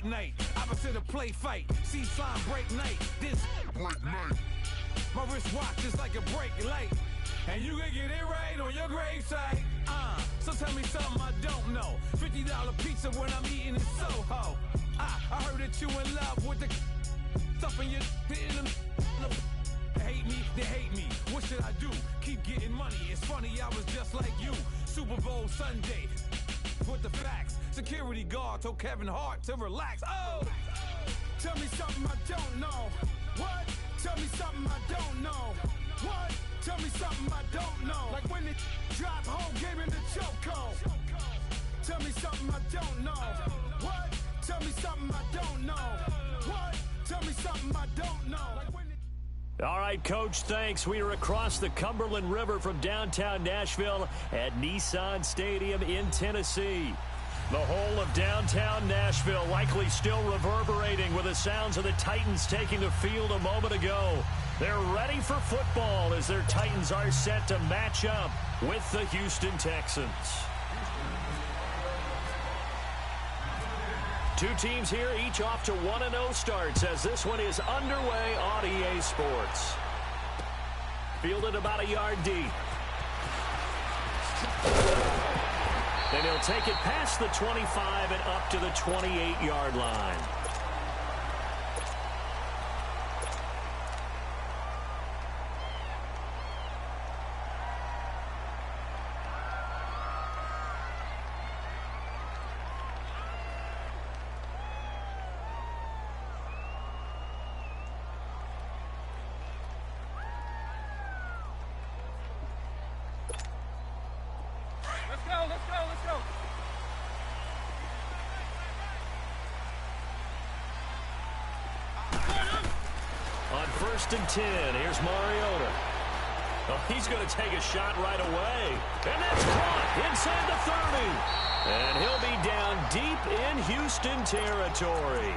late night, opposite a play fight. See slime break night, this break night. My wristwatch is like a brake light, and you can get it right on your gravesite. So tell me something I don't know. $50 pizza when I'm eating in Soho. I heard that you in love with the stuff in your hitting them. They hate me, they hate me. What should I do? Keep getting money. It's funny, I was just like you. Super Bowl Sunday with the facts. Security guard told Kevin Hart to relax. Oh, tell me something I don't know. What? Tell me something I don't know. What? Tell me something I don't know. Like when it dropped home, gave him the chokehold. Tell me something I don't know. What? Tell me something I don't know. What? Tell me something I don't know. Like when All right, Coach, thanks. We are across the Cumberland River from downtown Nashville at Nissan Stadium in Tennessee. The whole of downtown Nashville likely still reverberating with the sounds of the Titans taking the field a moment ago. They're ready for football as their Titans are set to match up with the Houston Texans. Two teams here, each off to 1-0 starts as this one is underway on EA Sports. Fielded about a yard deep. Then he'll take it past the 25 and up to the 28-yard line. First and 10. Here's Mariota. Oh, he's going to take a shot right away. And that's caught inside the 30. And he'll be down deep in Houston territory.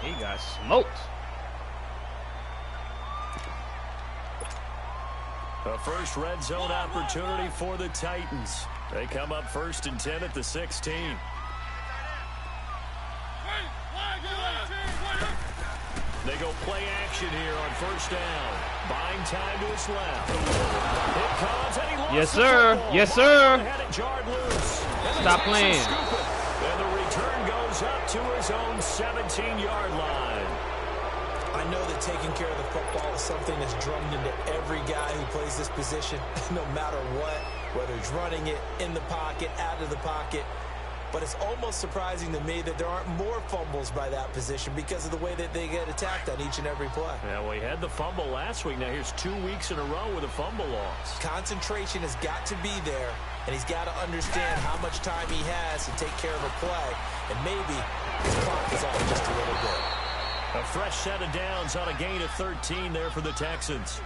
He got smoked. A first red zone opportunity for the Titans. They come up first and 10 at the 16. They go play action here on first down. Buying time to his left. It comes and he lost yes, sir. Yes, sir. Stop playing. And the return goes up to his own 17-yard line. I know that taking care of the football is something that's drummed into every guy who plays this position, no matter what, whether he's running it, in the pocket, out of the pocket. But it's almost surprising to me that there aren't more fumbles by that position because of the way that they get attacked on each and every play. Yeah, well, he had the fumble last week. Now here's 2 weeks in a row with a fumble loss. Concentration has got to be there, and he's got to understand how much time he has to take care of a play. And maybe his clock is off just a little bit. A fresh set of downs on a gain of 13 there for the Texans.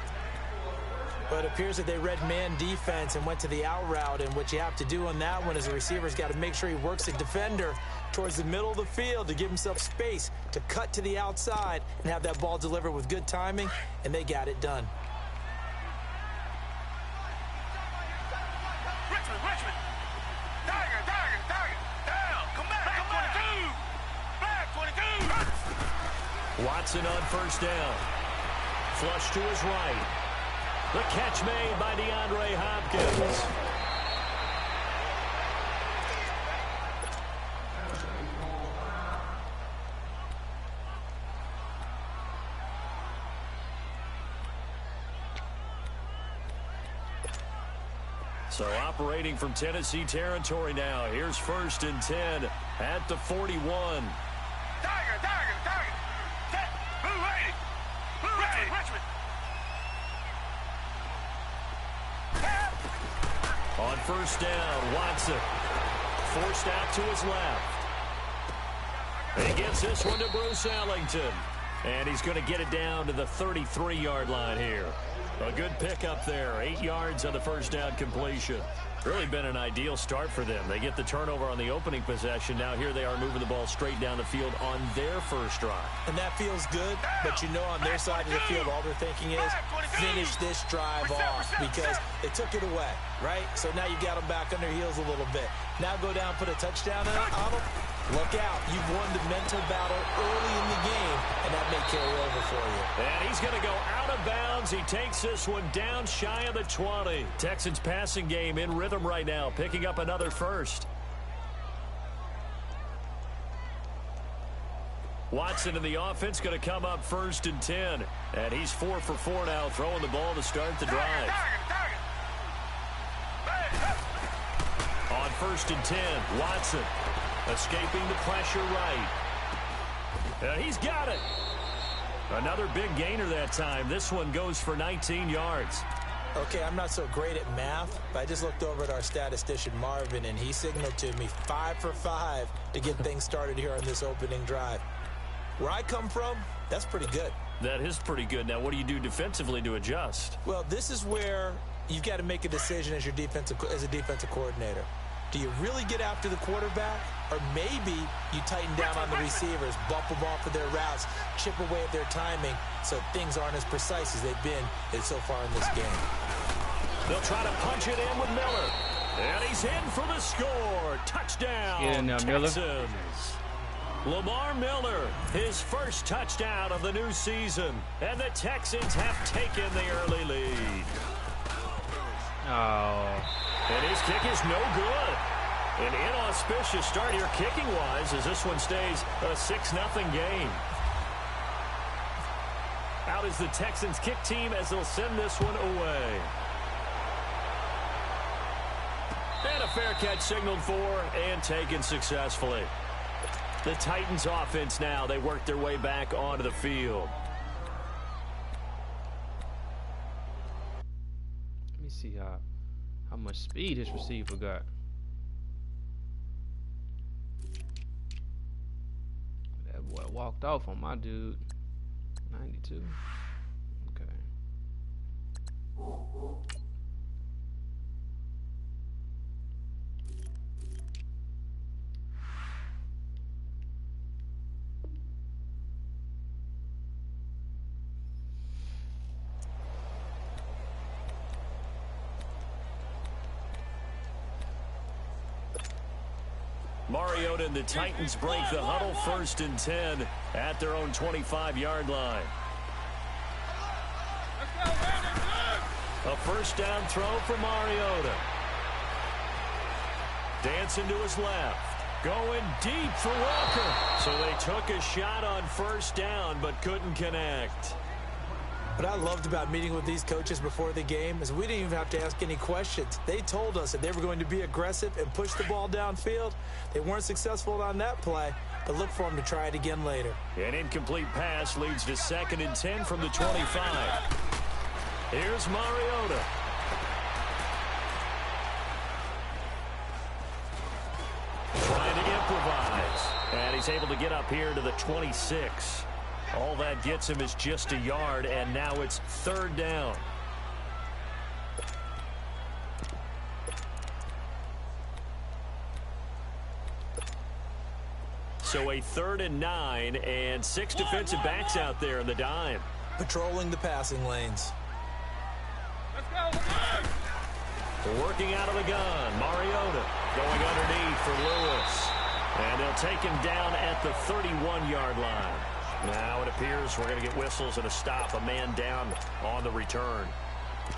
But it appears that they read man defense and went to the out route. And what you have to do on that one is the receiver's got to make sure he works the defender towards the middle of the field to give himself space to cut to the outside and have that ball delivered with good timing. And they got it done. Richmond. Dagger. Down. Come back. Back 22. Watson on first down. Flush to his right. The catch made by DeAndre Hopkins. So operating from Tennessee territory now. Here's first and 10 at the 41. Dagger. Richmond. On first down, Watson forced out to his left. He gets this one to Bruce Ellington. And he's going to get it down to the 33-yard line here. A good pickup there. 8 yards on the first down completion. Really been an ideal start for them. They get the turnover on the opening possession. Now here they are moving the ball straight down the field on their first drive. And that feels good, but you know on their side of the field, all they're thinking is finish this drive off because they took it away, right? So now you've got them back on their heels a little bit. Now go down, put a touchdown on them. Look out. You've won the mental battle early in the game, and that may carry over for you. And he's going to go out of bounds. He takes this one down shy of the 20. Texans passing game in rhythm right now, picking up another first. Watson in the offense going to come up 1st and 10. And he's 4 for 4 now, throwing the ball to start the drive. On 1st and 10, Watson escaping the pressure right. And he's got it. Another big gainer that time. This one goes for 19 yards. Okay, I'm not so great at math, but I just looked over at our statistician, Marvin, and he signaled to me 5 for 5 to get things started here on this opening drive. Where I come from, that's pretty good. That is pretty good. Now, what do you do defensively to adjust? Well, this is where you've got to make a decision as a defensive coordinator. Do you really get after the quarterback? Or maybe you tighten down on the receivers, bump them off of their routes, chip away at their timing so things aren't as precise as they've been so far in this game. They'll try to punch it in with Miller. And he's in for the score. Touchdown, Get in there, Miller. Texans. Lamar Miller, his first touchdown of the new season. And the Texans have taken the early lead. Oh. And his kick is no good. An inauspicious start here kicking-wise as this one stays a 6-0 game. Out is the Texans kick team as they'll send this one away. And a fair catch signaled for and taken successfully. The Titans offense now, they work their way back onto the field. Let me see how much speed his receiver got. That boy walked off on my dude. 92. Okay. Mariota and the Titans break the huddle 1st and 10 at their own 25-yard line. A first down throw for Mariota. Dancing to his left. Going deep for Walker. So they took a shot on first down but couldn't connect. What I loved about meeting with these coaches before the game is we didn't even have to ask any questions. They told us that they were going to be aggressive and push the ball downfield. They weren't successful on that play, but look for them to try it again later. An incomplete pass leads to 2nd and 10 from the 25. Here's Mariota. Trying to improvise. And he's able to get up here to the 26. All that gets him is just a yard, and now it's 3rd down. So a 3rd and 9, and 6 defensive backs out there in the dime. Patrolling the passing lanes. Working out of the gun, Mariota going underneath for Lewis. And they'll take him down at the 31-yard line. Now it appears we're going to get whistles and a stop. A man down on the return.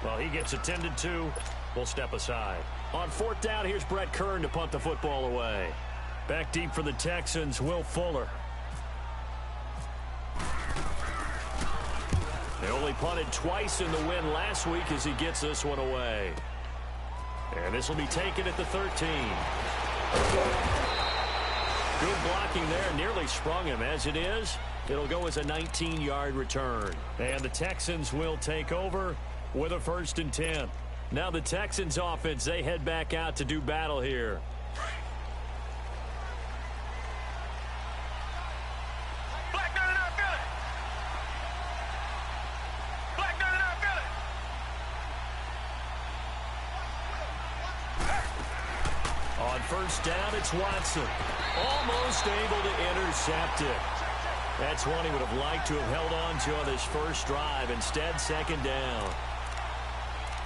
Well, he gets attended to. We'll step aside. On 4th down, here's Brett Kern to punt the football away. Back deep for the Texans, Will Fuller. They only punted twice in the win last week as he gets this one away. And this will be taken at the 13. Good blocking there, nearly sprung him. As it is, it'll go as a 19-yard return. And the Texans will take over with a 1st and 10. Now the Texans offense, they head back out to do battle here. first down. It's Watson. Almost able to intercept it. That's one he would have liked to have held on to on his first drive. Instead, second down.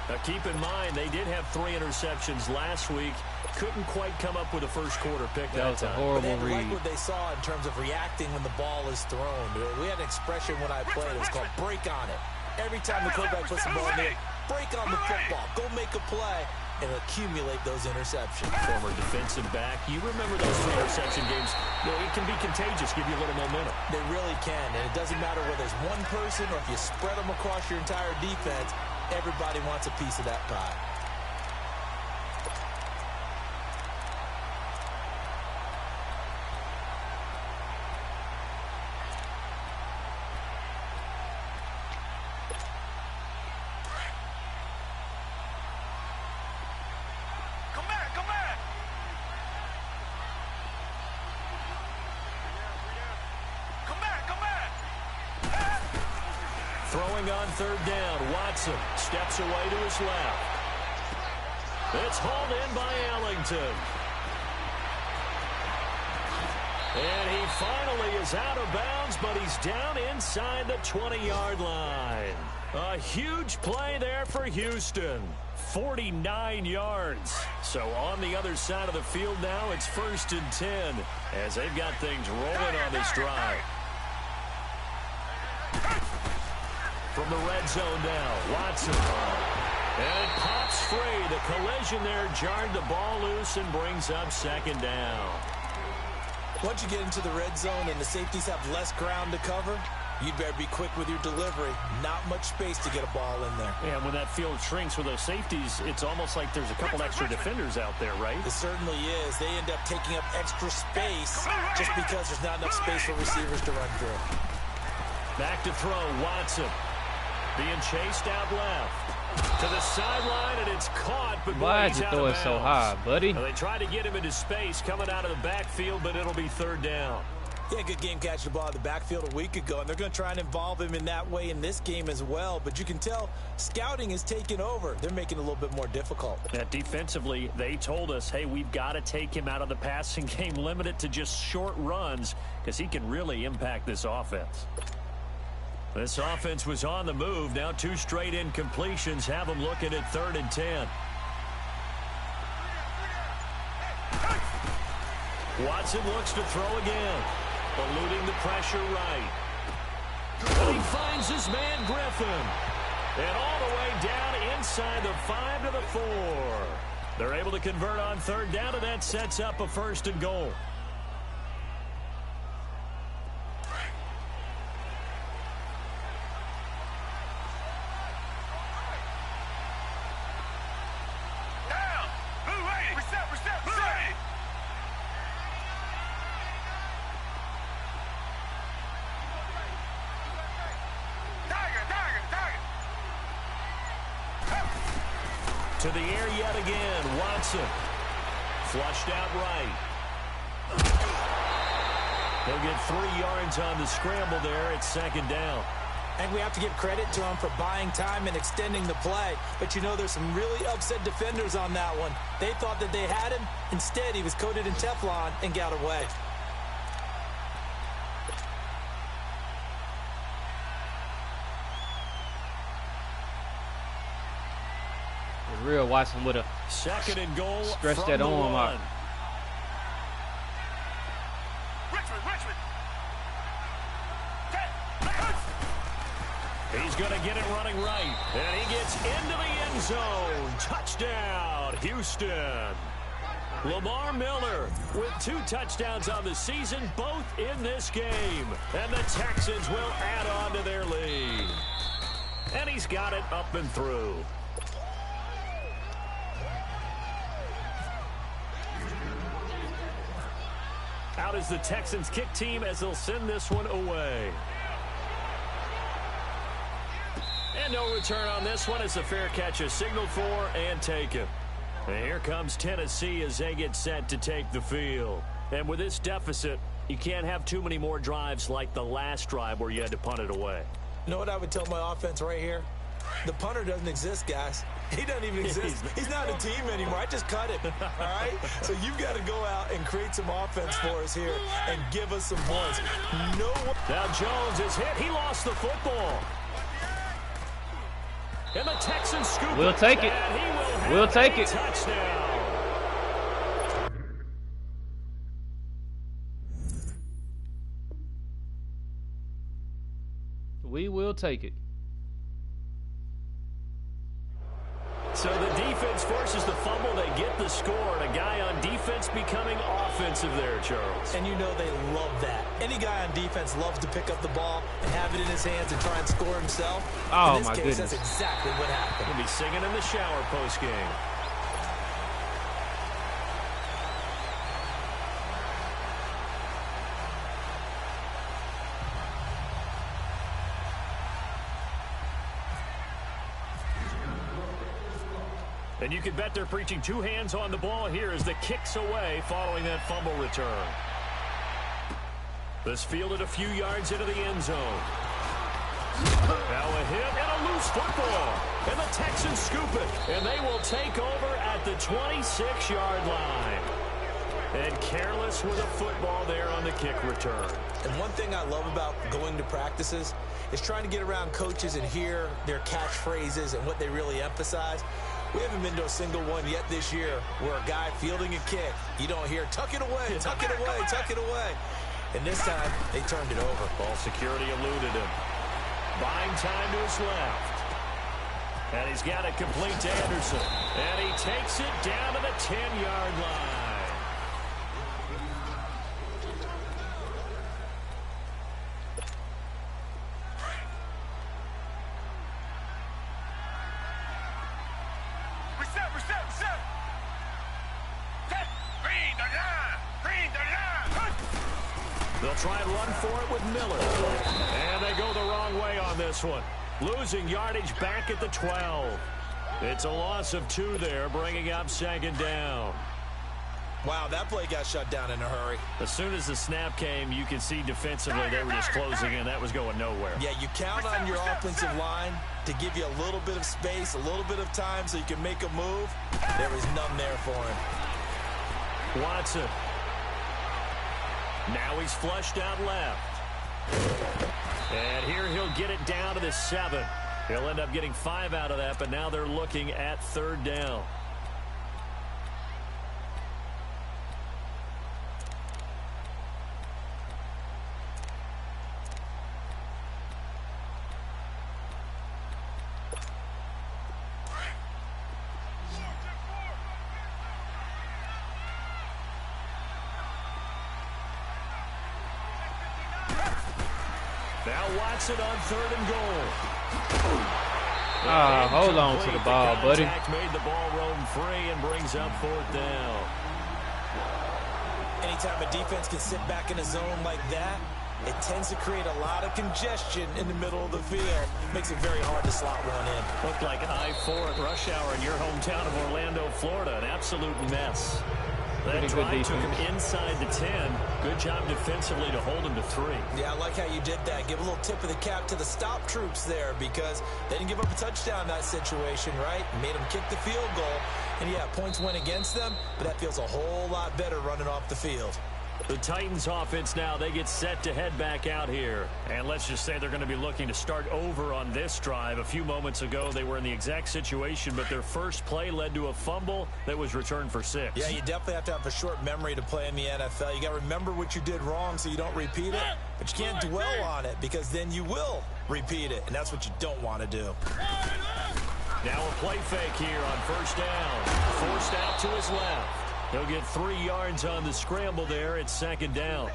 Now, keep in mind, they did have 3 interceptions last week. Couldn't quite come up with a first quarter pick that was a time. horrible read. Like what they saw in terms of reacting when the ball is thrown. We had an expression when I played. It was called break on it. Every time the quarterback puts the ball in there, break on the football. Go make a play and accumulate those interceptions. Former defensive back. You remember those 3 interception games. You know, it can be contagious, give you a little momentum. They really can, and it doesn't matter whether it's one person or if you spread them across your entire defense. Everybody wants a piece of that pie. Throwing on third down, Watson steps away to his left. It's hauled in by Ellington. And he finally is out of bounds, but he's down inside the 20-yard line. A huge play there for Houston. 49 yards. So on the other side of the field now, it's 1st and 10 as they've got things rolling on this drive. From the red zone now, Watson. And it pops free. The collision there jarred the ball loose and brings up second down. Once you get into the red zone and the safeties have less ground to cover, you'd better be quick with your delivery. Not much space to get a ball in there. Yeah, when that field shrinks with those safeties, it's almost like there's a couple extra defenders out there, right? It certainly is. They end up taking up extra space just because there's not enough space for receivers to run through. Back to throw, Watson. Being chased out left. To the sideline, and it's caught, but why'd you throw it so high, buddy? Well, they tried to get him into space coming out of the backfield, but it'll be third down. Yeah, good game catching the ball in the backfield a week ago, and they're going to try and involve him in that way in this game as well. But you can tell scouting is taking over. They're making it a little bit more difficult. Yeah, defensively, they told us, hey, we've got to take him out of the passing game, limit it to just short runs, because he can really impact this offense. This offense was on the move. Now 2 straight incompletions have them looking at 3rd and 10. Watson looks to throw again. Eluding the pressure right. And he finds his man Griffin. And all the way down inside the 5 to the 4. They're able to convert on third down, and that sets up a 1st and goal. To the air yet again, Watson. Flushed out right. He'll get 3 yards on the scramble there. It's second down. And we have to give credit to him for buying time and extending the play. But you know, there's some really upset defenders on that one. They thought that they had him. Instead, he was coated in Teflon and got away. Real Watson would have second and goal. Stretched that arm out. He's going to get it running right. And he gets into the end zone. Touchdown, Houston. Lamar Miller with 2 touchdowns on the season, both in this game. And the Texans will add on to their lead. And he's got it up and through. Out is the Texans kick team as they'll send this one away. And no return on this one as the fair catch is signaled for and taken. And here comes Tennessee as they get set to take the field. And with this deficit, you can't have too many more drives like the last drive where you had to punt it away. You know what I would tell my offense right here? The punter doesn't exist, guys. He doesn't even exist. He's not a team anymore. I just cut him, all right? So you've got to go out and create some offense for us here and give us some points. No one. Now Jones is hit. He lost the football. And the Texans scoop. We'll take it. We'll take it. Touchdown. We will take it. So the defense forces the fumble. They get the score. And a guy on defense becoming offensive there, Charles. And you know they love that. Any guy on defense loves to pick up the ball and have it in his hands and try and score himself. Oh, in this my case, goodness. that's exactly what happened. He'll be singing in the shower post-game. And you can bet they're preaching two hands on the ball here as the kick's away following that fumble return. This fielded a few yards into the end zone. Now a hit and a loose football. And the Texans scoop it. And they will take over at the 26-yard line. And careless with a football there on the kick return. And one thing I love about going to practices is trying to get around coaches and hear their catchphrases and what they really emphasize. We haven't been to a single one yet this year where a guy fielding a kick, you don't hear, tuck it away, tuck it away, tuck it away. And this time, they turned it over. Ball security eluded him. Buying time to his left. And he's got it complete to Anderson. And he takes it down to the 10-yard line. They'll try and run for it with Miller. And they go the wrong way on this one. Losing yardage back at the 12. It's a loss of 2 there, bringing up second down. Wow, that play got shut down in a hurry. As soon as the snap came, you could see defensively they were just closing in. That was going nowhere. Yeah, you count on your offensive line to give you a little bit of space, a little bit of time so you can make a move. There was none there for him. Watson. Now he's flushed out left. And here he'll get it down to the 7. He'll end up getting 5 out of that, but now they're looking at third down. Now Watson on 3rd and goal. Hold on to the ball, buddy. Made the ball roam free and brings up 4th down. Anytime a defense can sit back in a zone like that, it tends to create a lot of congestion in the middle of the field. Makes it very hard to slot one in. Looked like I-4 at rush hour in your hometown of Orlando, Florida. An absolute mess. That drive took him inside the 10. Good job defensively to hold him to 3. Yeah, I like how you did that. Give a little tip of the cap to the stop troops there because they didn't give up a touchdown in that situation, right? Made them kick the field goal. And, yeah, points went against them, but that feels a whole lot better running off the field. The Titans offense now, they get set to head back out here. And let's just say they're going to be looking to start over on this drive. A few moments ago, they were in the exact situation, but their first play led to a fumble that was returned for 6. Yeah, you definitely have to have a short memory to play in the NFL. You got to remember what you did wrong so you don't repeat it, but you can't dwell on it because then you will repeat it, and that's what you don't want to do. Now a play fake here on 1st down. Forced out to his left. He'll get 3 yards on the scramble there. It's 2nd down.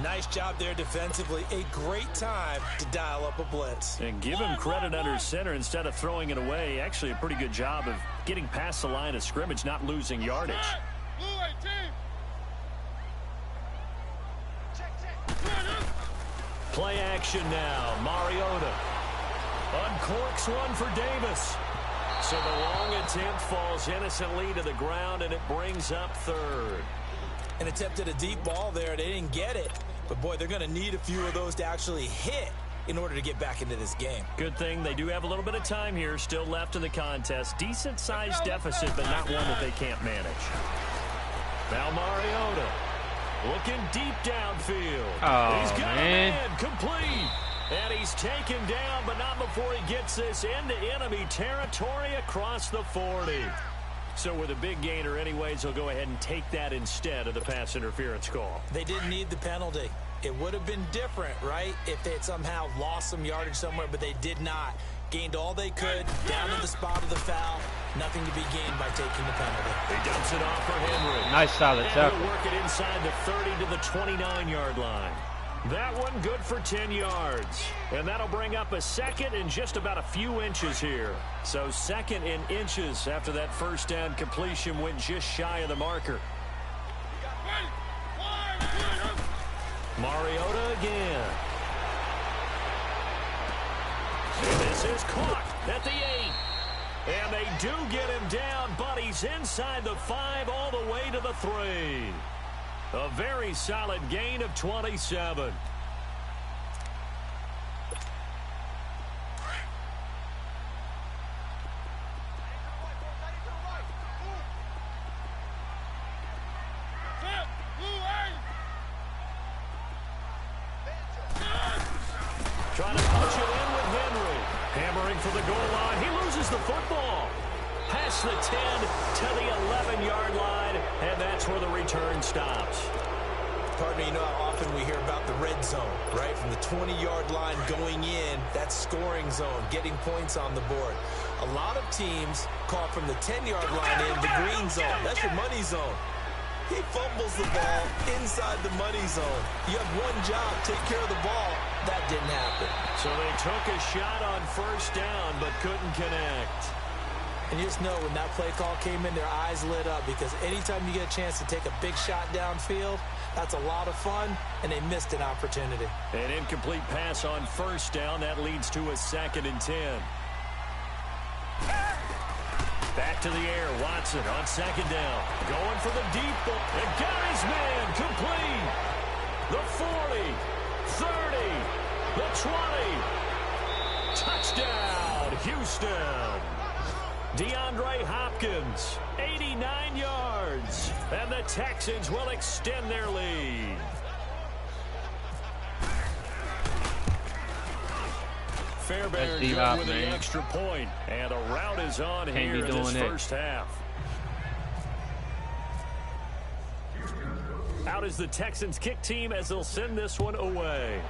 Nice job there defensively. A great time to dial up a blitz. And give him credit under center instead of throwing it away. Actually, a pretty good job of getting past the line of scrimmage, not losing yardage. Play action now. Mariota uncorks one for Davis. So the long attempt falls innocently to the ground, and it brings up 3rd. An attempt at a deep ball there. They didn't get it. But, boy, they're going to need a few of those to actually hit in order to get back into this game. Good thing they do have a little bit of time here still left in the contest. Decent-sized deficit, but not one that they can't manage. Now Mariota looking deep downfield. Oh, he's got man. a man complete. And he's taken down, but not before he gets this into enemy territory across the 40. So with a big gainer anyways, he'll go ahead and take that instead of the pass interference call. They didn't need the penalty. It would have been different, right, if they had somehow lost some yardage somewhere, but they did not. Gained all they could, down to the spot of the foul. Nothing to be gained by taking the penalty. He dumps it off for Henry. Nice solid tackle. He'll work it inside the 30 to the 29-yard line. That one good for 10 yards. And that'll bring up a second in just about a few inches here. So second in inches after that first down completion went just shy of the marker. Mariota again. And this is caught at the 8. And they do get him down, but he's inside the 5 all the way to the 3. A very solid gain of 27. Trying to punch it in with Henry. Hammering for the goal line. He loses the football. Past the 10 to the 11-yard line, and that's where the return stops. Pardon me, you know how often we hear about the red zone, right? From the 20-yard line going in, that's scoring zone, getting points on the board. A lot of teams call from the 10-yard line in the green zone. That's your money zone. He fumbles the ball inside the money zone. You have one job, take care of the ball. That didn't happen. So they took a shot on first down, but couldn't connect. And you just know when that play call came in, their eyes lit up, because anytime you get a chance to take a big shot downfield, that's a lot of fun, and they missed an opportunity. An incomplete pass on first down. That leads to a 2nd and 10. Back to the air. Watson on 2nd down. Going for the deep ball. And got his man complete. The 40, 30, the 20. Touchdown, Houston. DeAndre Hopkins, 89 yards. And the Texans will extend their lead. Fairbairn good with the extra point. And a rout is on here in this first half. Out is the Texans kick team as they'll send this one away.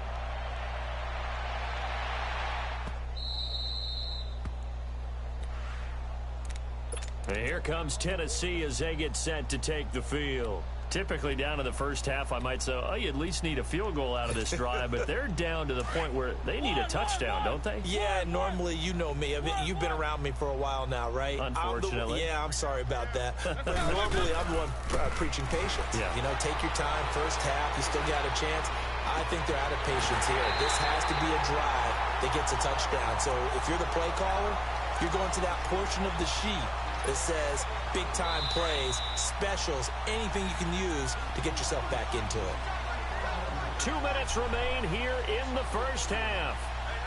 And here comes Tennessee as they get set to take the field. Typically down in the first half, I might say, oh, you at least need a field goal out of this drive, but they're down to the point where they need a touchdown, don't they? Yeah, normally, you know me. I mean, you've been around me for a while now, right? Unfortunately. I'm sorry about that. But normally, I'm the one preaching patience. Yeah. You know, take your time, first half, you still got a chance. I think they're out of patience here. This has to be a drive that gets a touchdown. So if you're the play caller, you're going to that portion of the sheet that says big-time plays, specials, anything you can use to get yourself back into it. 2 minutes remain here in the first half.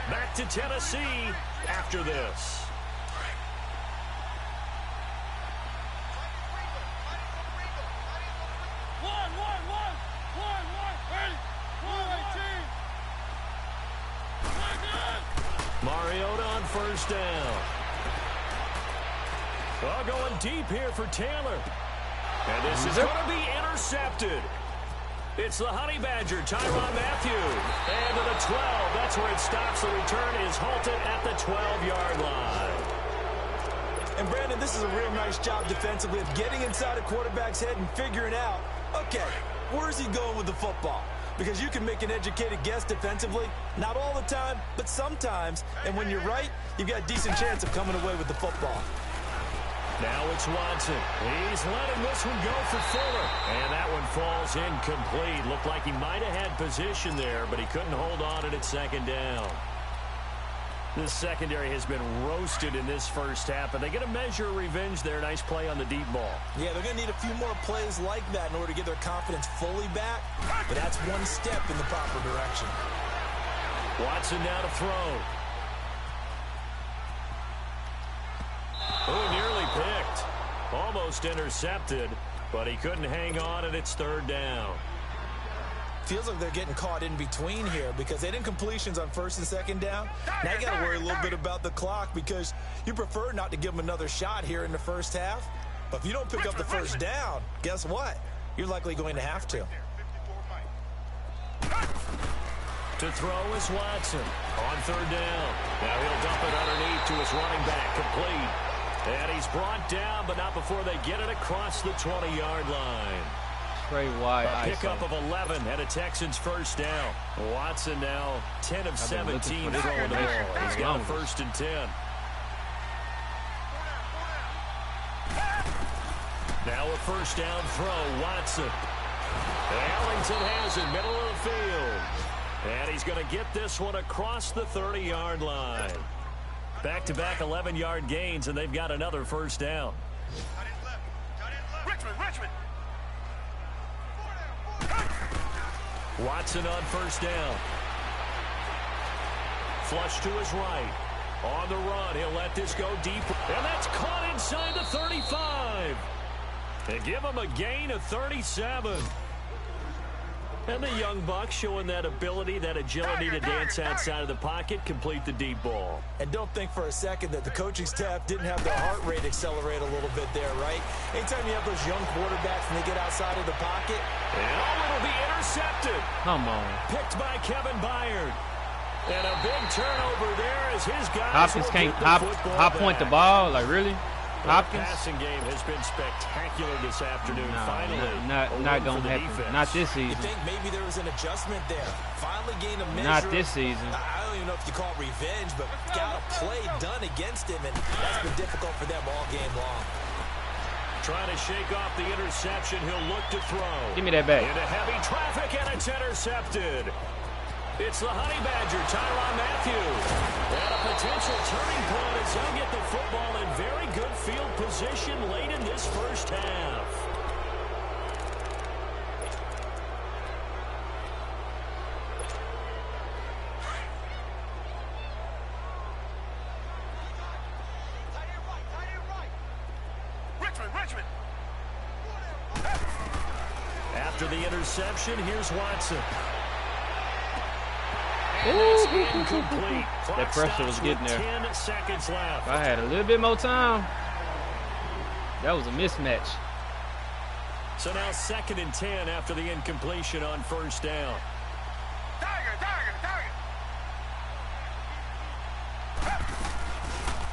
Back to Tennessee after this. Mariota on first down. Oh, going deep here for Taylor. And this is going to be intercepted. It's the Honey Badger, Tyrann Mathieu. And to the 12. That's where it stops. The return is halted at the 12-yard line. And, Brandon, this is a real nice job defensively of getting inside a quarterback's head and figuring out, okay, where's he going with the football? Because you can make an educated guess defensively. Not all the time, but sometimes. And when you're right, you've got a decent chance of coming away with the football. Now it's Watson. He's letting this one go for Fuller. And that one falls incomplete. Looked like he might have had position there, but he couldn't hold on it at 2nd down. This secondary has been roasted in this first half, but they get a measure of revenge there. Nice play on the deep ball. Yeah, they're going to need a few more plays like that in order to get their confidence fully back. But that's one step in the proper direction. Watson now to throw. Oh, nearly picked. Almost intercepted, but he couldn't hang on, and it's third down. Feels like they're getting caught in between here because they didn't completions on first and second down. Now you got to worry a little bit about the clock because you prefer not to give them another shot here in the first half. But if you don't pick up the first down, guess what? You're likely going to have to. To throw is Watson on third down. Now he'll dump it underneath to his running back, complete. And he's brought down, but not before they get it across the 20-yard line. Trey wide. A pickup of 11 and a Texans first down. Watson now 10 of 17 throwing the ball. He's got a first and 10. Now a first down throw, Watson. Ellington has it, middle of the field. And he's going to get this one across the 30-yard line. Back-to-back 11-yard gains, and they've got another first down. Richmond. Watson on first down. Flush to his right. On the run, he'll let this go deep. And that's caught inside the 35. They give him a gain of 37. And the young buck showing that ability, that agility to dance outside of the pocket, complete the deep ball. And don't think for a second that the coaching staff didn't have their heart rate accelerate a little bit there, right? Anytime you have those young quarterbacks and they get outside of the pocket. And it'll be intercepted. Come on. Picked by Kevin Byard. And a big turnover there as his guys Hopkins can't hop point the ball. Like, really? Hopkins? The passing game has been spectacular this afternoon. Finally, not going to happen. Defense. Not this season. You think maybe there was an adjustment there? Finally gained a measure. Not this season. I don't even know if you call it revenge, but got a play done against him, and that's been difficult for them all game long. Trying to shake off the interception. He'll look to throw. Give me that back. Into heavy traffic, and it's intercepted. It's the Honey Badger, Tyrann Mathieu. And a potential turning point as they'll get the football in very good field position late in this first half. Richmond. After the interception, here's Watson. And it's incomplete. That pressure was getting there. 10 seconds left. If I had a little bit more time, that was a mismatch. So now 2nd and 10 after the incompletion on first down.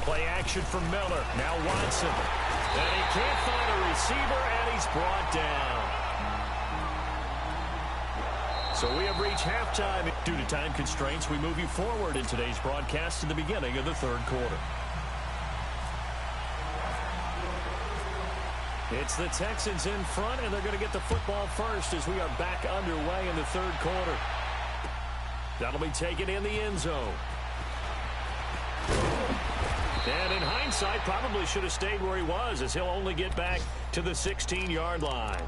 Play action from Miller. Now Watson. And he can't find a receiver, and he's brought down. So we have reached halftime. Due to time constraints, we move you forward in today's broadcast to the beginning of the third quarter. It's the Texans in front, and they're going to get the football first as we are back underway in the third quarter. That'll be taken in the end zone. And in hindsight, probably should have stayed where he was, as he'll only get back to the 16-yard line.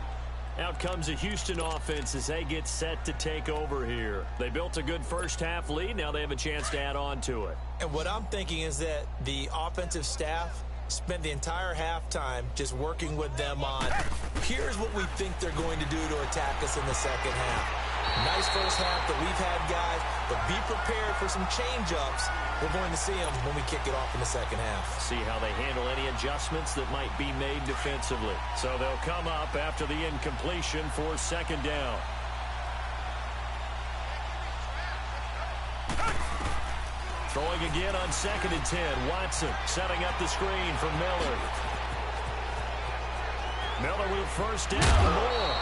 Out comes the Houston offense as they get set to take over here. They built a good first half lead. Now they have a chance to add on to it. And what I'm thinking is that the offensive staff spent the entire halftime just working with them on, here's what we think they're going to do to attack us in the second half. Nice first half that we've had, guys, but be prepared for some change-ups. We're going to see them when we kick it off in the second half. See how they handle any adjustments that might be made defensively. So they'll come up after the incompletion for second down. Throwing again on 2nd and 10. Watson setting up the screen for Miller. Miller with first down, more.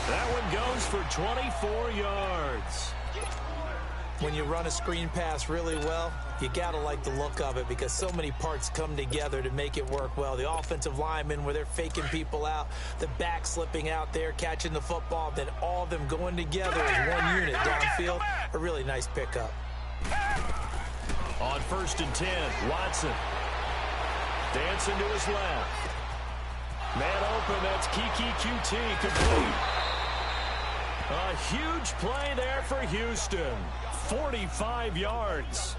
That one goes for 24 yards. When you run a screen pass really well, you got to like the look of it because so many parts come together to make it work well. The offensive linemen, where they're faking people out, the back slipping out there, catching the football, then all of them going together as one unit downfield. A really nice pickup. On 1st and 10, Watson. Dancing to his left. Man open, that's Kiki QT complete. A huge play there for Houston. 45 yards.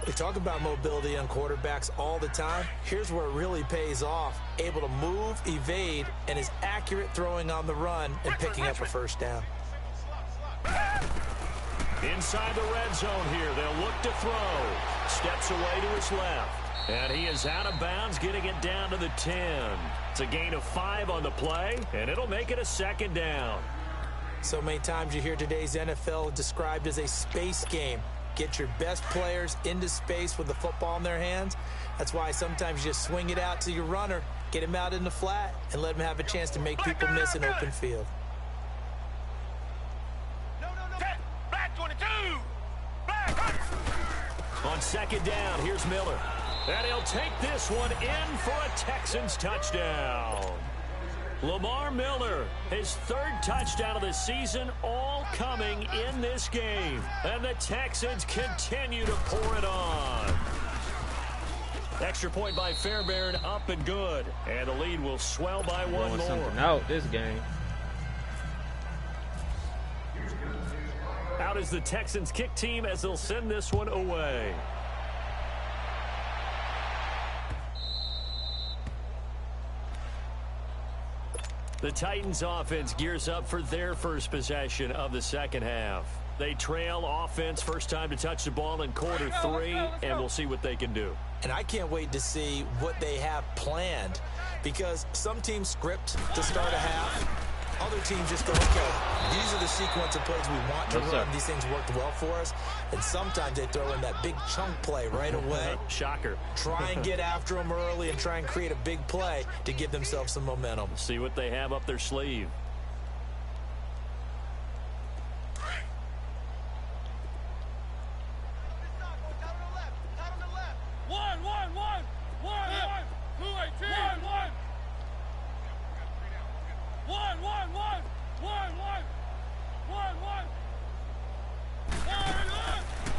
We talk about mobility on quarterbacks all the time. Here's where it really pays off. Able to move, evade, and is accurate throwing on the run and picking up a first down. Inside the red zone here, they'll look to throw. Steps away to his left. And he is out of bounds, getting it down to the 10. It's a gain of 5 on the play, and it'll make it a second down. So many times you hear today's NFL described as a space game. Get your best players into space with the football in their hands. That's why sometimes you just swing it out to your runner, get him out in the flat, and let him have a chance to make people miss an open field. Black 22! Black! On second down, here's Miller. And he'll take this one in for a Texans touchdown. Lamar Miller, his 3rd touchdown of the season, all coming in this game. And the Texans continue to pour it on. Extra point by Fairbairn, up and good. And the lead will swell by one more. Something out this game. Out is the Texans kick team as they'll send this one away. The Titans offense gears up for their first possession of the second half. They trail offense, first time to touch the ball in quarter 3, and we'll see what they can do. And I can't wait to see what they have planned, because some teams script to start a half. Other teams just go, okay, these are the sequence of plays we want to run. These things worked well for us. And sometimes they throw in that big chunk play right away. Shocker. Try and get after them early and try and create a big play to give themselves some momentum. See what they have up their sleeve.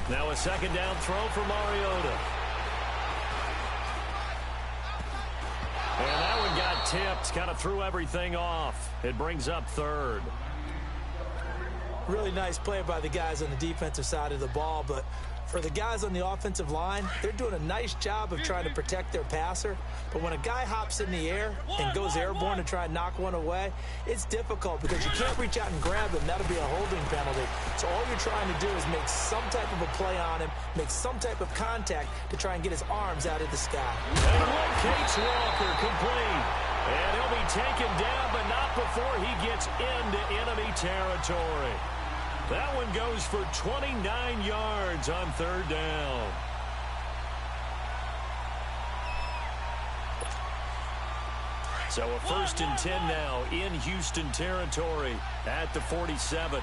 Now a second down throw for Mariota. And that one got tipped, kind of threw everything off. It brings up 3rd. Really nice play by the guys on the defensive side of the ball, but for the guys on the offensive line, they're doing a nice job of trying to protect their passer. But when a guy hops in the air and goes airborne to try and knock one away, it's difficult because you can't reach out and grab him. That'll be a holding penalty. So all you're trying to do is make some type of a play on him, make some type of contact to try and get his arms out of the sky. And locates Walker complete. And he'll be taken down, but not before he gets into enemy territory. That one goes for 29 yards on 3rd down. So a 1st and 10 now in Houston territory at the 47.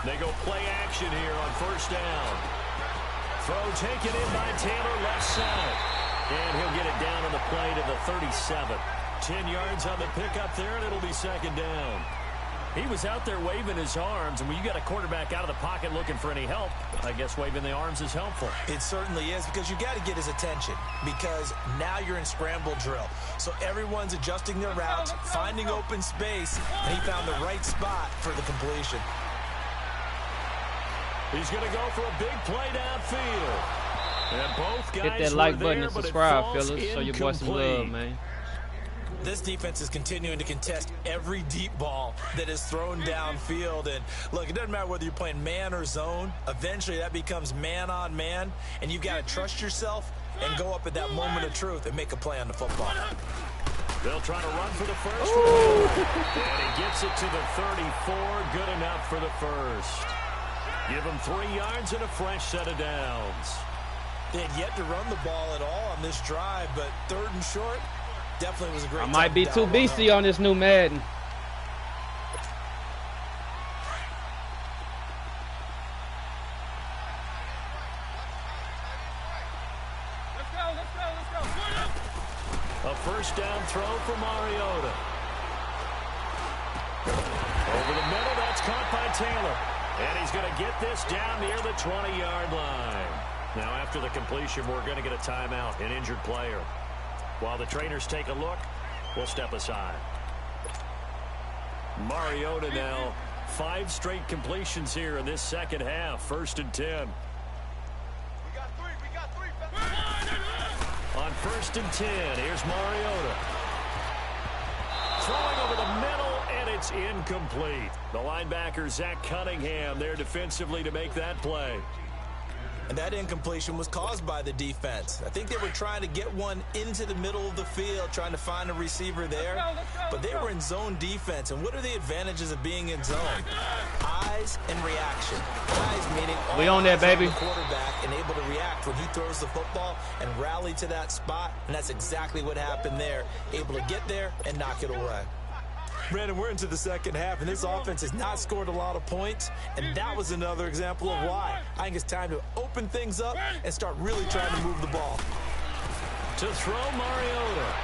They go play action here on 1st down. Throw taken in by Taylor left side. And he'll get it down on the play to the 37. 10 yards on the pickup there, and it'll be second down. He was out there waving his arms, and when you got a quarterback out of the pocket looking for any help, I guess waving the arms is helpful. It certainly is, because you got to get his attention, because now you're in scramble drill. So everyone's adjusting their routes, finding open space, and he found the right spot for the completion. He's going to go for a big play downfield. And both guys hit that like button there, and subscribe, fellas. Show your boy some love, man. This defense is continuing to contest every deep ball that is thrown downfield. And look, it doesn't matter whether you're playing man or zone. Eventually that becomes man on man, and you've got to trust yourself and go up at that moment of truth and make a play on the football. They'll try to run for the first one. And he gets it to the 34. Good enough for the first. Give him 3 yards and a fresh set of downs. They had yet to run the ball at all on this drive, but 3rd and short definitely was a great. I might be too beastie on this new Madden. A first down throw for Mariota. Over the middle, that's caught by Taylor. And he's going to get this down near the 20-yard line. Now, after the completion, we're going to get a timeout, an injured player. While the trainers take a look, we'll step aside. Mariota now, 5 straight completions here in this second half. 1st and 10. We got three. On 1st and 10, here's Mariota. Throwing over the middle, and it's incomplete. The linebacker, Zach Cunningham, there defensively to make that play. And that incompletion was caused by the defense. I think they were trying to get one into the middle of the field, trying to find a receiver there. But they were in zone defense. And what are the advantages of being in zone? Eyes and reaction. Eyes meaning all we on that, baby. the quarterback and able to react when he throws the football and rally to that spot. And that's exactly what happened there. Able to get there and knock it away. Brandon, we're into the second half, and this offense has not scored a lot of points, and that was another example of why. I think it's time to open things up and start really trying to move the ball. To throw Mariota.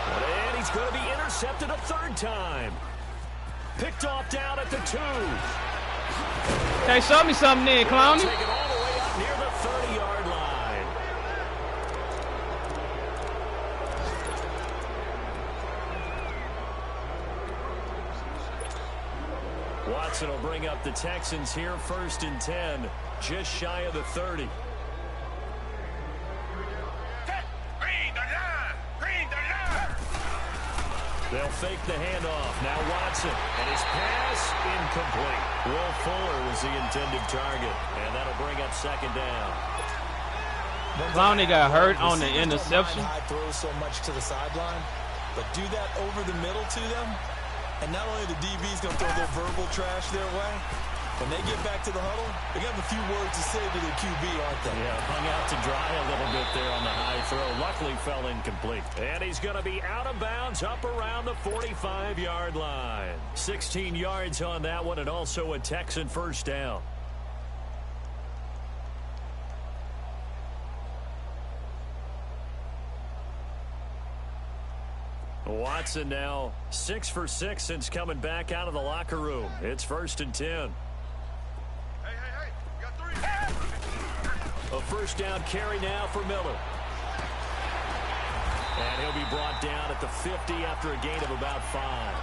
And he's going to be intercepted a 3rd time. Picked off down at the 2. Hey, show me something then, Clowney. Take it all the way up near the 30-yard line. Watson will bring up the Texans here, 1st and 10, just shy of the 30. They'll fake the handoff. Now Watson, and his pass incomplete. Will Fuller was the intended target, and that'll bring up 2nd down. Clowney got hurt on the interception. High throws so much to the sideline, but do that over the middle to them, and not only the DB's going to throw their verbal trash their way, when they get back to the huddle, they're going to have a few words to say to their QB, aren't they? Yeah, hung out to dry a little bit there on the high throw. Luckily fell incomplete. And he's going to be out of bounds up around the 45-yard line. 16 yards on that one, and also a Texan 1st down. Watson now 6 for 6 since coming back out of the locker room. It's 1st and 10. Hey, we got 3. A 1st down carry now for Miller. And he'll be brought down at the 50 after a gain of about 5.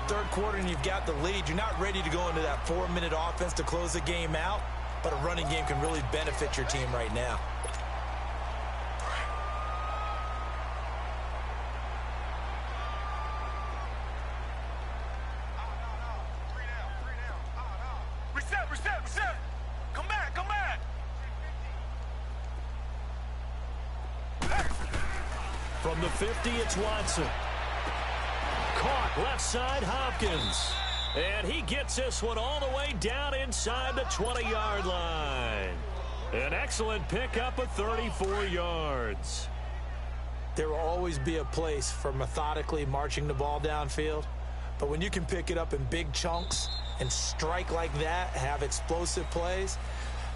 3rd quarter and you've got the lead. You're not ready to go into that 4-minute offense to close the game out, but a running game can really benefit your team right now. Reset. Come back. From the 50, it's Watson. Caught left side, Hopkins. And he gets this one all the way down inside the 20-yard line. An excellent pickup of 34 yards. There will always be a place for methodically marching the ball downfield, but when you can pick it up in big chunks and strike like that, have explosive plays,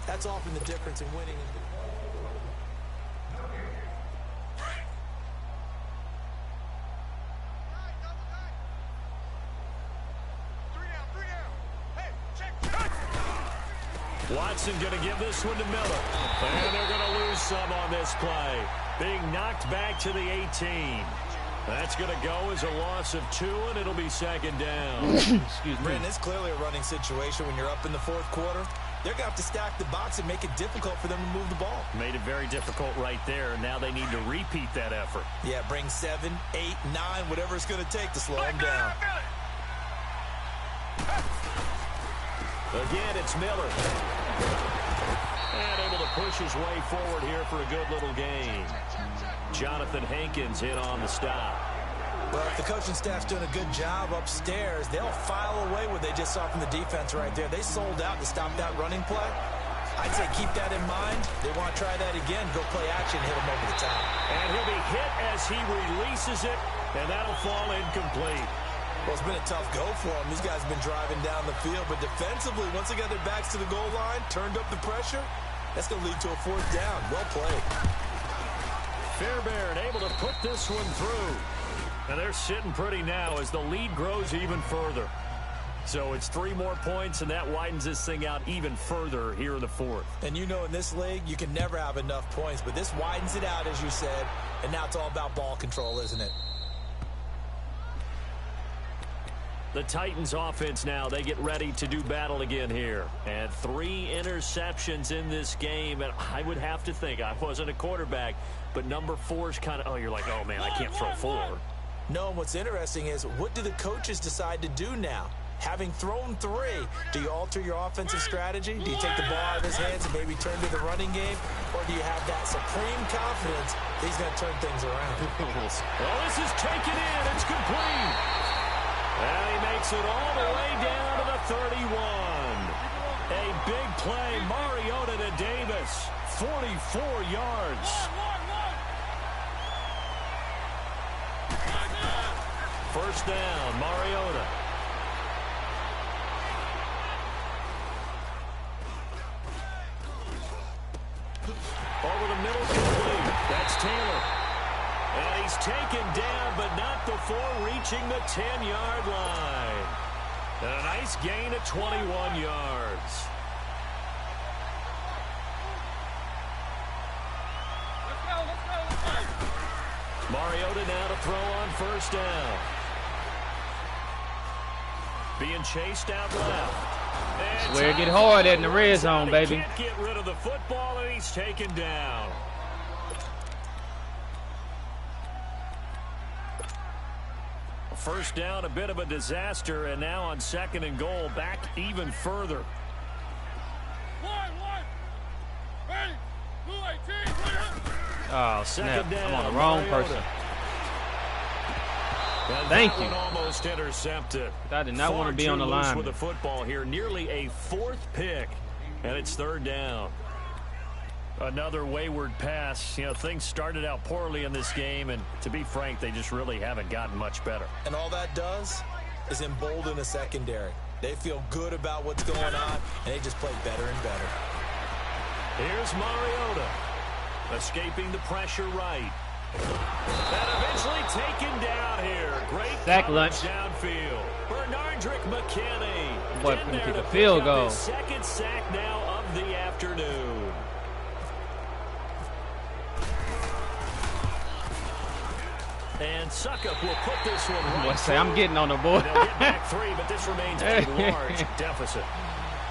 that's often the difference in winning. Watson going to give this one to Miller. And they're going to lose some on this play. Being knocked back to the 18. That's going to go as a loss of 2, and it'll be 2nd down. Excuse me. Brandon, it's clearly a running situation when you're up in the 4th quarter. They're going to have to stack the box and make it difficult for them to move the ball. Made it very difficult right there. Now they need to repeat that effort. Yeah, bring 7, 8, 9, whatever it's going to take to slow them down. Again, it's Miller. And able to push his way forward here for a good little gain. Jonathan Hankins in on the stop. Well, if the coaching staff's doing a good job upstairs, they'll file away what they just saw from the defense right there. They sold out to stop that running play. I'd say keep that in mind. They want to try that again, go play action, hit him over the top. And he'll be hit as he releases it, and that'll fall incomplete. Well, it's been a tough go for them. These guys have been driving down the field, but defensively, once they got their backs to the goal line, turned up the pressure, that's going to lead to a 4th down. Well played. Fairbairn able to put this one through. And they're sitting pretty now as the lead grows even further. So it's 3 more points, and that widens this thing out even further here in the fourth. And you know in this league, you can never have enough points, but this widens it out, as you said, and now it's all about ball control, isn't it? The Titans offense now, they get ready to do battle again here. And 3 interceptions in this game. And I would have to think, I wasn't a quarterback, but number 4 is kind of, oh, you're like, oh, man, I can't throw 4. No, and what's interesting is, what do the coaches decide to do now? Having thrown 3, do you alter your offensive strategy? Do you take the ball out of his hands and maybe turn to the running game? Or do you have that supreme confidence that he's going to turn things around? Well, this is taken in. It's complete. And he makes it all the way down to the 31. A big play, Mariota to Davis, 44 yards. First down, Mariota. Over the middle, complete. That's Taylor. And he's taken down, but not before reaching the 10-yard line. And a nice gain of 21 yards. Mariota now to throw on first down. Being chased out left. That's where it get hard in the red zone, baby. Can't get rid of the football, and he's taken down. First down, a bit of a disaster, and now on 2nd and goal, back even further. Oh, snap. I'm on the wrong person. Thank you. Almost intercepted. I did not want to be on the line. With the football here, nearly a 4th pick, and it's 3rd down. Another wayward pass. You know, things started out poorly in this game, and to be frank, they just really haven't gotten much better. And all that does is embolden a secondary. They feel good about what's going on, and they just play better and better. Here's Mariota, escaping the pressure right. And eventually taken down here. Great sack lunch downfield. Bernardrick McKinney. Boy, couldn't kick a field goal. 2nd sack now of the afternoon. And Suckup will put this one right. Boy, say I'm getting on the board. They'll get back 3, but this remains a large deficit.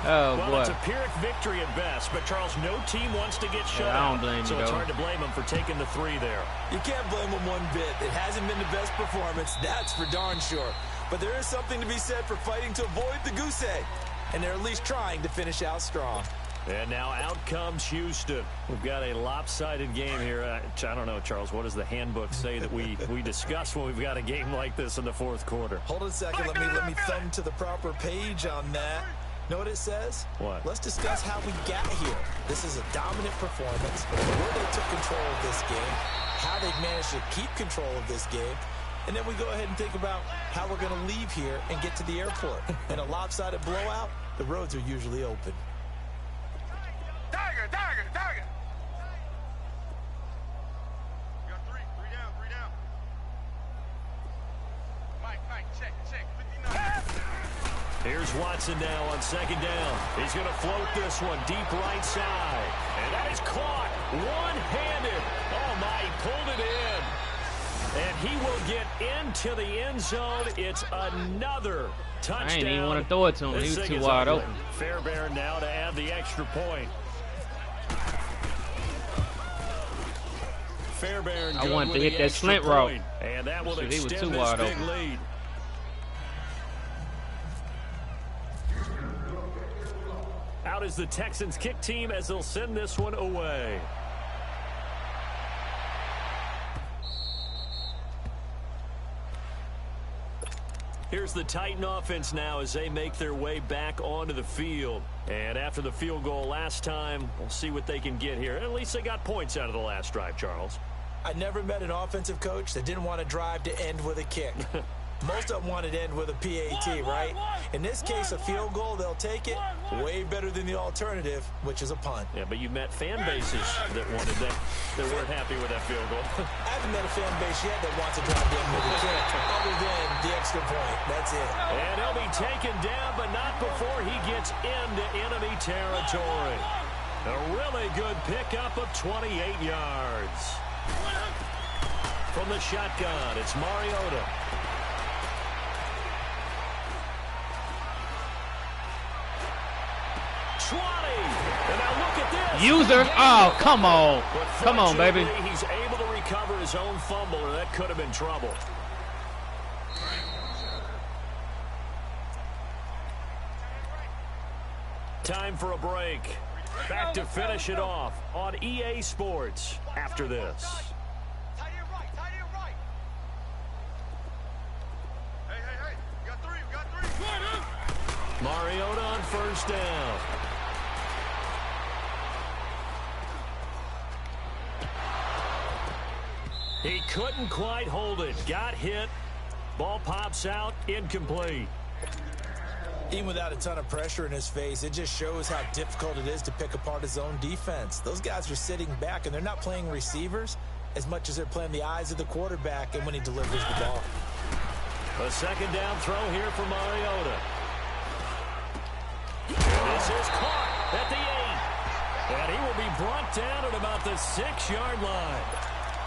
Oh, well, boy. It's a Pyrrhic victory at best, but Charles, no team wants to get shut out. I don't blame you, so it's hard to blame them for taking the 3 there. You can't blame them one bit. It hasn't been the best performance, that's for darn sure. But there is something to be said for fighting to avoid the goose egg, and they're at least trying to finish out strong. And now out comes Houston. We've got a lopsided game here. I don't know, Charles, what does the handbook say that we discuss when we've got a game like this in the 4th quarter? Hold on a second. Let me thumb to the proper page on that. Know what it says? What? Let's discuss how we got here. This is a dominant performance, where they took control of this game, how they've managed to keep control of this game, and then we go ahead and think about how we're going to leave here and get to the airport. In a lopsided blowout, the roads are usually open. Tiger! You got 3 down. Mike, check. 59. Here's Watson now on 2nd down. He's going to float this one deep right side. And that is caught one-handed. Oh, my, he pulled it in. And he will get into the end zone. It's another touchdown. I didn't even want to throw it to him. He was too wide open. Fairbairn now to add the extra point. Fairbairn I wanted to hit that slant route. And that will extend he was too this wide big open. lead. Out is the Texans kick team as they'll send this one away. Here's the Titan offense now as they make their way back onto the field. And after the field goal last time, we'll see what they can get here. At least they got points out of the last drive, Charles. I never met an offensive coach that didn't want to drive to end with a kick. Most of them want it to end with a PAT, right? In this case, a field goal, they'll take it. Way better than the alternative, which is a punt. Yeah, but you met fan bases that wanted that weren't happy with that field goal. I haven't met a fan base yet that wants to drop down with a kick, other than the extra point. That's it. And he'll be taken down, but not before he gets into enemy territory. A really good pickup of 28 yards. From the shotgun, it's Mariota. And now look at this. User. Oh, come on. Come on, baby. He's able to recover his own fumble, or that could have been trouble. Time for a break. Back to finish it off on EA Sports after this. Tight end right, tight end right. Hey, we got three. Mariota on first down. He couldn't quite hold it. Got hit. Ball pops out. Incomplete. Even without a ton of pressure in his face, it just shows how difficult it is to pick apart his own defense. Those guys are sitting back, and they're not playing receivers as much as they're playing the eyes of the quarterback and when he delivers the ball. A second down throw here for Mariota. This is caught at the 8. And he will be brought down at about the 6-yard line.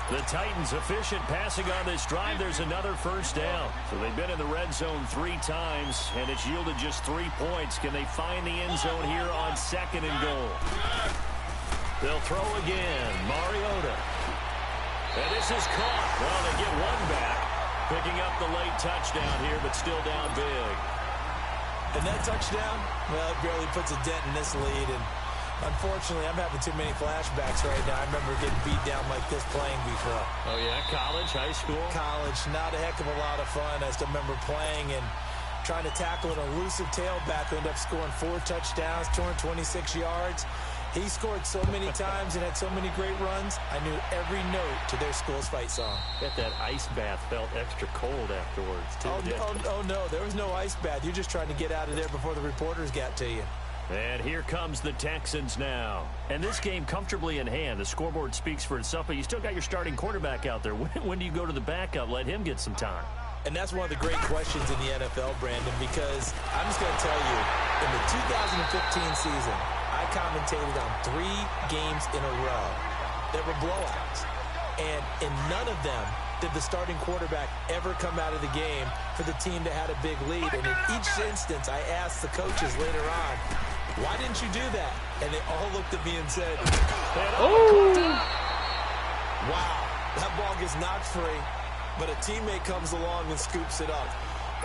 The Titans efficient passing on this drive. There's another first down. So they've been in the red zone 3 times, and it's yielded just 3 points. Can they find the end zone here on 2nd and goal? They'll throw again. Mariota. And this is caught. Well, they get one back. Picking up the late touchdown here, but still down big. And that touchdown, well, it barely puts a dent in this lead. And unfortunately, I'm having too many flashbacks right now. I remember getting beat down like this playing before. Oh, yeah? College, high school? College, not a heck of a lot of fun. I still remember playing and trying to tackle an elusive tailback who ended up scoring 4 touchdowns, 226 yards. He scored so many times and had so many great runs, I knew every note to their school's fight song. Bet that ice bath felt extra cold afterwards, too. Oh, no, there was no ice bath. You're just trying to get out of there before the reporters got to you. And here comes the Texans now. And this game comfortably in hand. The scoreboard speaks for itself, but you still got your starting quarterback out there. When do you go to the backup? Let him get some time. And that's one of the great questions in the NFL, Brandon, because I'm just going to tell you, in the 2015 season, I commentated on 3 games in a row that were blowouts. And in none of them did the starting quarterback ever come out of the game for the team that had a big lead. And in each instance, I asked the coaches later on, why didn't you do that? And they all looked at me and said, Oh! wow, that ball gets knocked free, but a teammate comes along and scoops it up.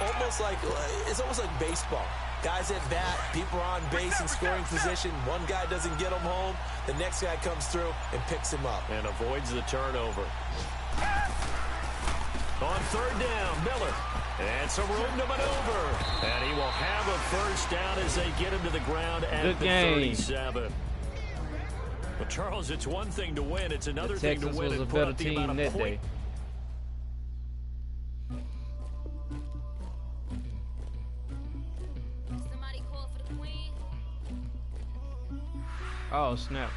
It's almost like baseball. Guys at bat, people are on base in scoring position. One guy doesn't get him home. The next guy comes through and picks him up. And avoids the turnover. On 3rd down, Miller. And some room to maneuver. And he will have a first down as they get him to the ground at the 37. Well, Charles, it's one thing to win. It's another thing to win and put up the amount of points. Oh, snap.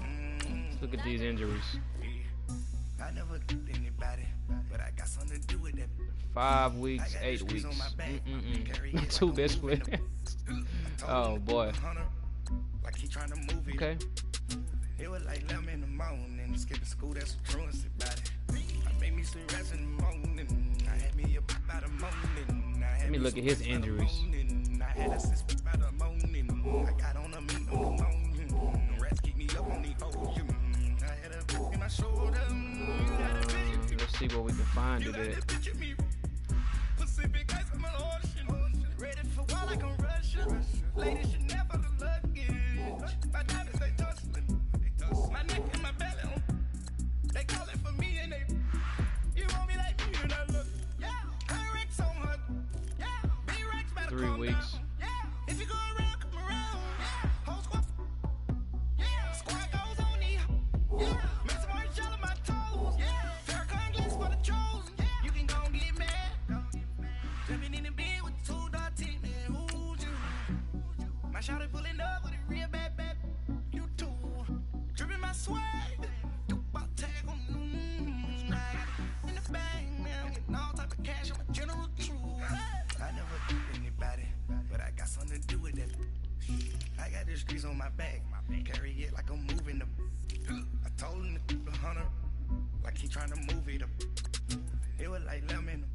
Let's look at these injuries. 5 weeks, 8 weeks. Not 2 best players. Oh, boy. Okay. It was like 11 in the morning, skipping school, that's what truancy about it. I made me some rest in the morning. I had me up by the morning. Let me look at his injuries. I had a sister by the morning. I got on a meat on the morning. The rest keep me up on the ocean. I had a book in my shoulder. Let's see what we can find today. Pacific ice on my ocean. Ready for war like I'm Russia. Ladies should never look luggage. My diamonds they tussling. My neck and my belly. They call it for me and they. You want me like me and I look. Yeah. Rex on her. Yeah. B-Rex better 3 weeks. Down. Yeah. If you go around, come around. Yeah. Whole squad. Yeah. Squad goes on me. Yeah. Make some orange gel in my tongue. trying to move it up. It was like lemon.